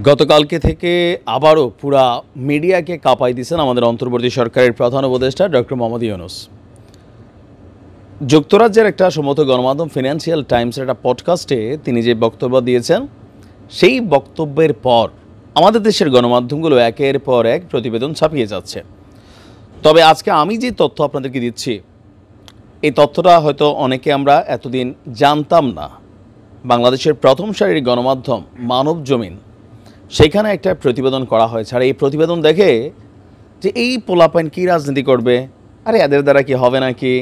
গতকালকে থেকে আবারও পুরা মিডিয়াকে কাঁপাই দিয়েছেন আমাদের অন্তর্বর্তী সরকারের প্রধান উপদেষ্টা ডক্টর মোহাম্মদ ইউনূস। যুক্তরাজ্যের একটা সম্ভবত গণমাধ্যম ফিনান্সিয়াল টাইমসের একটা পডকাস্টে তিনি যে বক্তব্য দিয়েছেন, সেই বক্তব্যের পর আমাদের দেশের গণমাধ্যমগুলো একের পর এক প্রতিবেদন ছাপিয়ে যাচ্ছে। তবে আজকে আমি যে তথ্য আপনাদেরকে দিচ্ছি, এই তথ্যটা হয়তো অনেকে আমরা এতদিন জানতাম না। বাংলাদেশের প্রথম সারির গণমাধ্যম মানব জমিন, সেখানে একটা প্রতিবেদন করা হয়েছে। আর এই প্রতিবেদন দেখে যে এই পোলাপাইন কী রাজনীতি করবে, আরে এদের দ্বারা কি হবে নাকি,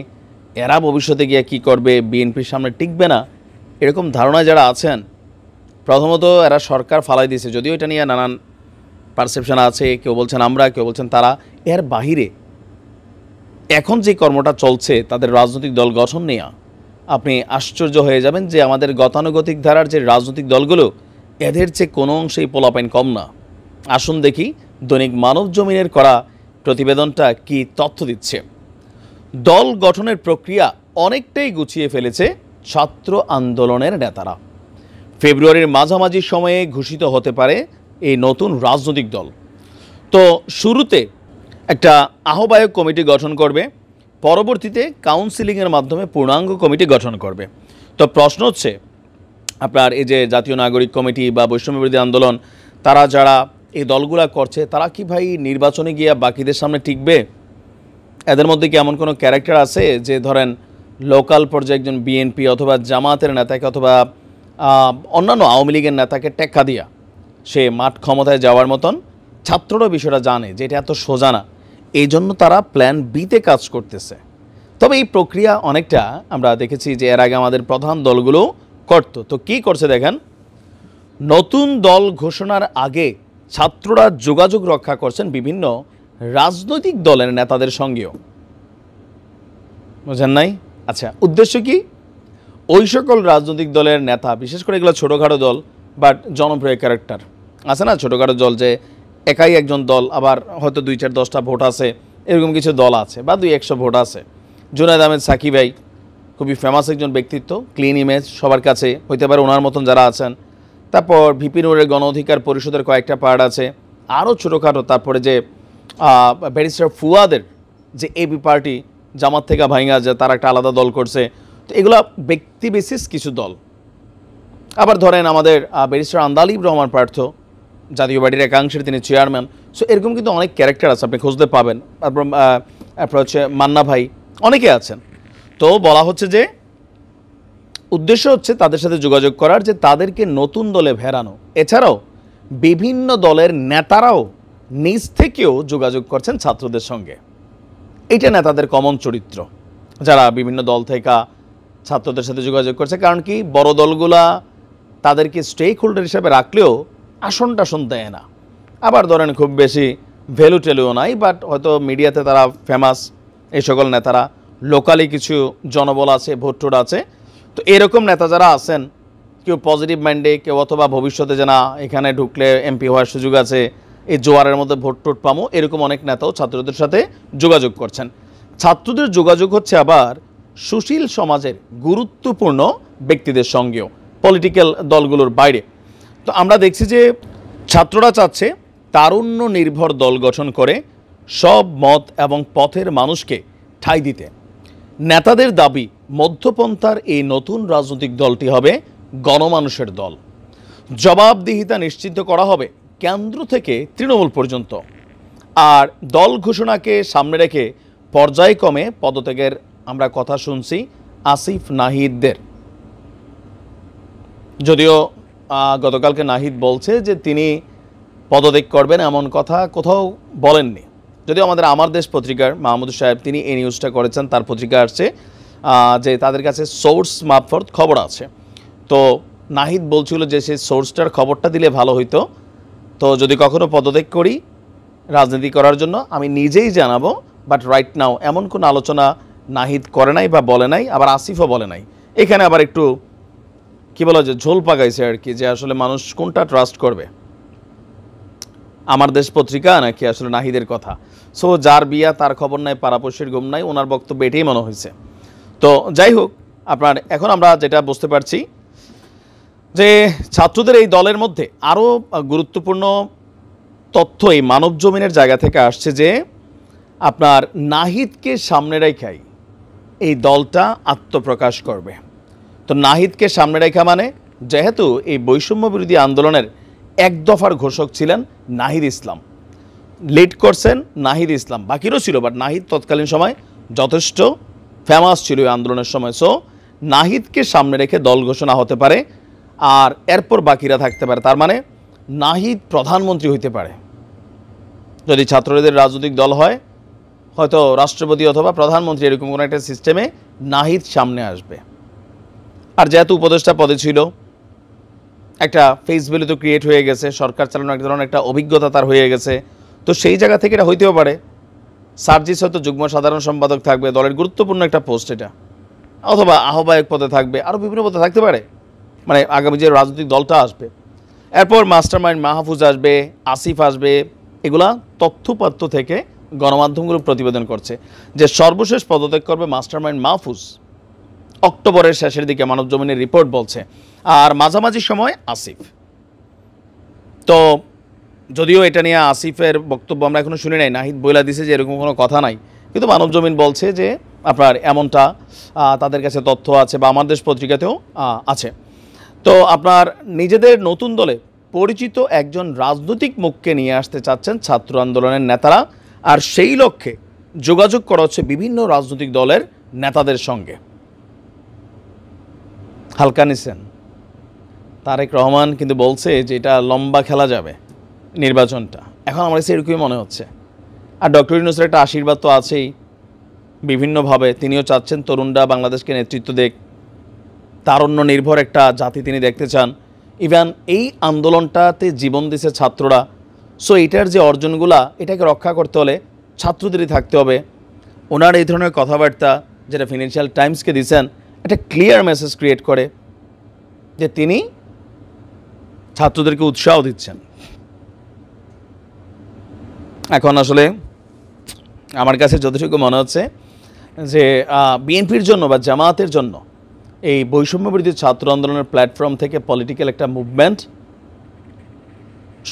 এরা ভবিষ্যতে গিয়ে কী করবে, বিএনপির সামনে টিকবে না, এরকম ধারণায় যারা আছেন, প্রথমত এরা সরকার ফালাই দিয়েছে। যদিও এটা নিয়ে নানান পারসেপশন আছে, কেউ বলছেন আমরা, কেউ বলছেন তারা। এর বাহিরে এখন যে কর্মটা চলছে তাদের রাজনৈতিক দল গঠন নিয়ে, আপনি আশ্চর্য হয়ে যাবেন যে আমাদের গতানুগতিক ধারার যে রাজনৈতিক দলগুলো, এদের চেয়ে কোনো অংশেই পোলাপাইন কম না। আসুন দেখি দৈনিক মানব জমিনের করা প্রতিবেদনটা কি তথ্য দিচ্ছে। দল গঠনের প্রক্রিয়া অনেকটাই গুছিয়ে ফেলেছে ছাত্র আন্দোলনের নেতারা। ফেব্রুয়ারির মাঝামাঝি সময়ে ঘোষিত হতে পারে এই নতুন রাজনৈতিক দল। তো শুরুতে একটা আহ্বায়ক কমিটি গঠন করবে, পরবর্তীতে কাউন্সিলিংয়ের মাধ্যমে পূর্ণাঙ্গ কমিটি গঠন করবে। তো প্রশ্ন হচ্ছে, আপনার এই যে জাতীয় নাগরিক কমিটি বা বৈষম্যবিরোধী আন্দোলন, তারা যারা এই দলগুলা করছে, তারা কি ভাই নির্বাচনে গিয়ে বাকিদের সামনে টিকবে? এদের মধ্যে কি এমন কোনো ক্যারেক্টার আছে যে ধরেন লোকাল পর্যায়ে একজন বিএনপি অথবা জামাতের নেতাকে অথবা অন্যান্য আওয়ামী লীগের নেতাকে টেক্কা দিয়া সে মাঠ ক্ষমতায় যাওয়ার মতন? ছাত্ররা বিষয়টা জানে যে এটা এত সোজা না, এই জন্য তারা প্ল্যান বিতে কাজ করতেছে। তবে এই প্রক্রিয়া অনেকটা আমরা দেখেছি যে এর আগে আমাদের প্রধান দলগুলো করতো। তো কী করছে দেখেন, নতুন দল ঘোষণার আগে ছাত্ররা যোগাযোগ রক্ষা করছেন বিভিন্ন রাজনৈতিক দলের নেতাদের সঙ্গেও। বুঝেন নাই? আচ্ছা, উদ্দেশ্য কি? ওই সকল রাজনৈতিক দলের নেতা, বিশেষ করে এগুলো ছোটোখাটো দল বাট জনপ্রিয় ক্যারেক্টার আছে না, ছোটোখাটো দল যে একাই একজন দল, আবার হয়তো 2-4-10টা ভোট আছে, এরকম কিছু দল আছে, বা 200-100 ভোট আছে। জুনায়েদ আহমেদ সাকি ভাই খুবই ফেমাস একজন ব্যক্তিত্ব, ক্লিন ইমেজ সবার কাছে, হইতে পারে ওনার মতন যারা আছেন। তারপর ভিপি নুরের গণ অধিকার পরিষদের কয়েকটা পার্ট আছে, আরও ছোটোখাটো। তারপরে যে ব্যারিস্টার ফুয়াদের যে এবি পার্টি জামাত থেকে ভাইঙ্গা, যে তারা একটা আলাদা দল করছে। তো এগুলো ব্যক্তি বেসিস কিছু দল। আবার ধরেন আমাদের ব্যারিস্টার আন্দালিব রহমান পার্থ, জাতীয় পার্টির একাংশের তিনি চেয়ারম্যান। সো এরকম কিন্তু অনেক ক্যারেক্টার আছে, আপনি খুঁজতে পাবেন। তারপর হচ্ছে মান্না ভাই, অনেকে আছেন। তো বলা হচ্ছে যে উদ্দেশ্য হচ্ছে তাদের সাথে যোগাযোগ করার, যে তাদেরকে নতুন দলে ভেড়ানো। এছাড়াও বিভিন্ন দলের নেতারাও নিজ থেকেও যোগাযোগ করছেন ছাত্রদের সঙ্গে। এইটা নেতাদের কমন চরিত্র, যারা বিভিন্ন দল থেকে ছাত্রদের সাথে যোগাযোগ করছে। কারণ কি, বড় দলগুলা তাদেরকে স্টেক হোল্ডার হিসাবে রাখলেও আসন টাসন দেয় না। আবার ধরেন খুব বেশি ভ্যালু টেলুও নাই, বাট হয়তো মিডিয়াতে তারা ফেমাস। এই সকল নেতারা লোকালি কিছু জনবল আছে, ভোট টোট আছে। তো এরকম নেতা যারা আছেন, কেউ পজিটিভ মাইন্ডে, কেউ অথবা ভবিষ্যতে যে না এখানে ঢুকলে এমপি হওয়ার সুযোগ আছে, এই জোয়ারের মধ্যে ভোট টোট পামো, এরকম অনেক নেতাও ছাত্রদের সাথে যোগাযোগ করছেন। ছাত্রদের যোগাযোগ হচ্ছে আবার সুশীল সমাজের গুরুত্বপূর্ণ ব্যক্তিদের সঙ্গেও, পলিটিক্যাল দলগুলোর বাইরে। তো আমরা দেখছি যে ছাত্ররা চাচ্ছে তারুণ্য নির্ভর দল গঠন করে সব মত এবং পথের মানুষকে ঠাঁই দিতে। নেতাদের দাবি, মধ্যপন্থার এই নতুন রাজনৈতিক দলটি হবে গণমানুষের দল। জবাবদিহিতা নিশ্চিত করা হবে কেন্দ্র থেকে তৃণমূল পর্যন্ত। আর দল ঘোষণাকে সামনে রেখে পর্যায়ক্রমে পদত্যাগের আমরা কথা শুনছি আসিফ নাহিদদের। যদিও গতকালকে নাহিদ বলছে যে তিনি পদত্যাগ করবেন, এমন কথা কোথাও বলেননি। যদিও আমার দেশ পত্রিকার মাহমুদ সাহেব তিনি এই নিউজটা করেছেন, তার পত্রিকা আসছে যে তাদের কাছে সোর্স মারফত খবর আছে। তো নাহিদ বলছিল যে সেই সোর্সটার খবরটা দিলে ভালো হইতো। তো যদি কখনো পদত্যাগ করি রাজনীতি করার জন্য আমি নিজেই জানাবো, বাট রাইট নাও এমন কোনো আলোচনা নাহিদ করে নাই বা বলে নাই, আবার আসিফও বলে নাই। এখানে আবার একটু কী বলা যায়, ঝোল পাকাইছে আর কি, যে আসলে মানুষ কোনটা ট্রাস্ট করবে, আমার দেশ পত্রিকা নাকি আসলে নাহিদের কথা। সো যার বিয়া তার খবর নাই, পাড়াপড়শির ঘুম নাই, ওনার বক্তব্য এটাই মনে হয়েছে। তো যাই হোক, আপনার এখন আমরা যেটা বুঝতে পারছি যে ছাত্রদের এই দলের মধ্যে আরও গুরুত্বপূর্ণ তথ্য এই মানব জমিনের জায়গা থেকে আসছে যে আপনার নাহিদকে সামনে রেখাই এই দলটা আত্মপ্রকাশ করবে। তো নাহিদকে সামনে রেখা মানে যেহেতু এই বৈষম্য বিরোধী আন্দোলনের এক দফার ঘোষক ছিলেন নাহিদ ইসলাম, লিড করছেন নাহিদ ইসলাম, বাকিরও ছিল, বাট নাহিদ তৎকালীন সময় যথেষ্ট ফেমাস ছিল এই আন্দোলনের সময়। সো নাহিদকে সামনে রেখে দল ঘোষণা হতে পারে, আর এরপর বাকিরা থাকতে পারে। তার মানে নাহিদ প্রধানমন্ত্রী হইতে পারে। যদি ছাত্রদের রাজনৈতিক দল হয়, হয়তো রাষ্ট্রপতি অথবা প্রধানমন্ত্রী এরকম কোনো একটা সিস্টেমে নাহিদ সামনে আসবে। আর যেহেতু উপদেষ্টা পদে ছিল, একটা ফেস ভ্যালু তো ক্রিয়েট হয়ে গেছে, সরকার চালানোর এক ধরনের একটা অভিজ্ঞতা তার হয়ে গেছে, তো সেই জায়গা থেকে এটা হইতেও পারে। সার্জিস হয়তো যুগ্ম সাধারণ সম্পাদক থাকবে, দলের গুরুত্বপূর্ণ একটা পোস্ট এটা, অথবা আহ্বায়ক পদে থাকবে, আরও বিভিন্ন পদে থাকতে পারে, মানে আগামী যে রাজনৈতিক দলটা আসবে। এরপর মাস্টারমাইন্ড মাহফুজ আসবে, আসিফ আসবে, এগুলা তথ্যপাত্র থেকে গণমাধ্যমগুলো প্রতিবেদন করছে যে সর্বশেষ পদত্যাগ করবে মাস্টারমাইন্ড মাহফুজ অক্টোবরের শেষের দিকে, মানব জমিনের রিপোর্ট বলছে, আর মাঝামাঝি সময় আসিফ। তো যদিও এটা নিয়ে আসিফের বক্তব্য আমরা এখনো শুনি নাই, নাহিদ বইলা দিছে যে এরকম কোনো কথা নাই, কিন্তু মানব জমিন বলছে যে আপনার এমনটা তাদের কাছে তথ্য আছে, বা আমার দেশ পত্রিকাতেও আছে। তো আপনার নিজেদের নতুন দলে পরিচিত একজন রাজনৈতিক মুখকে নিয়ে আসতে চাচ্ছেন ছাত্র আন্দোলনের নেতারা, আর সেই লক্ষ্যে যোগাযোগ করা হচ্ছে বিভিন্ন রাজনৈতিক দলের নেতাদের সঙ্গে। হালকা নিছেন তারেক রহমান কিন্তু বলছে যে এটা লম্বা খেলা যাবে নির্বাচনটা, এখন আমার কাছে এরকমই মনে হচ্ছে। আর ডক্টর ইউনূসের একটা আশীর্বাদ তো আছেই বিভিন্নভাবে, তিনিও চাচ্ছেন তরুণরা বাংলাদেশকে নেতৃত্ব দেখ, তারুণ্য নির্ভর একটা জাতি তিনি দেখতে চান। ইভেন এই আন্দোলনটাতে জীবন দিছে ছাত্ররা, সো এটার যে অর্জনগুলা, এটাকে রক্ষা করতে হলে ছাত্রদেরই থাকতে হবে। ওনার এই ধরনের কথাবার্তা যেটা ফিনান্সিয়াল টাইমসকে দিয়েছেন, একটা ক্লিয়ার মেসেজ ক্রিয়েট করে যে তিনি ছাত্রদেরকে উৎসাহ দিচ্ছেন। এখন আসলে আমার কাছে যতটুকু মনে হচ্ছে যে বিএনপির জন্য বা জামায়াতের জন্য এই বৈষম্য বিরোধী ছাত্র আন্দোলনের প্ল্যাটফর্ম থেকে পলিটিক্যাল একটা মুভমেন্ট,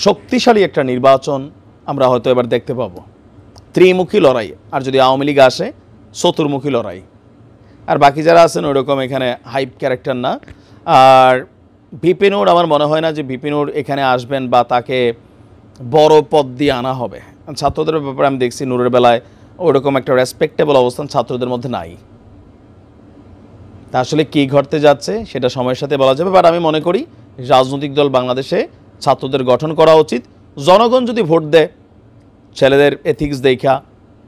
শক্তিশালী একটা নির্বাচন আমরা হয়তো এবার দেখতে পাবো। ত্রিমুখী লড়াই, আর যদি আওয়ামী লীগ আসে চতুর্মুখী লড়াই। আর বাকি যারা আছেন ওইরকম এখানে হাইপ ক্যারেক্টার না। আর ভিপি নূর, আমার মনে হয় না যে ভিপি নূর এখানে আসবেন বা তাকে বড় পদ দিয়ে আনা হবে। ছাত্রদের ব্যাপারে আমি দেখছি নূরের বেলায় ওইরকম একটা রেসপেক্টেবল অবস্থান ছাত্রদের মধ্যে নাই। তা আসলে কী ঘটতে যাচ্ছে সেটা সময়ের সাথে বলা যাবে। বাট আমি মনে করি রাজনৈতিক দল বাংলাদেশে ছাত্রদের গঠন করা উচিত। জনগণ যদি ভোট দেয় ছেলেদের এথিক্স দেখা,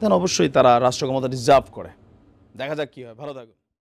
দেন অবশ্যই তারা রাষ্ট্র ক্ষমতা ডিজার্ভ করে। দেখা যাক কী হয়। ভালো থাকুন।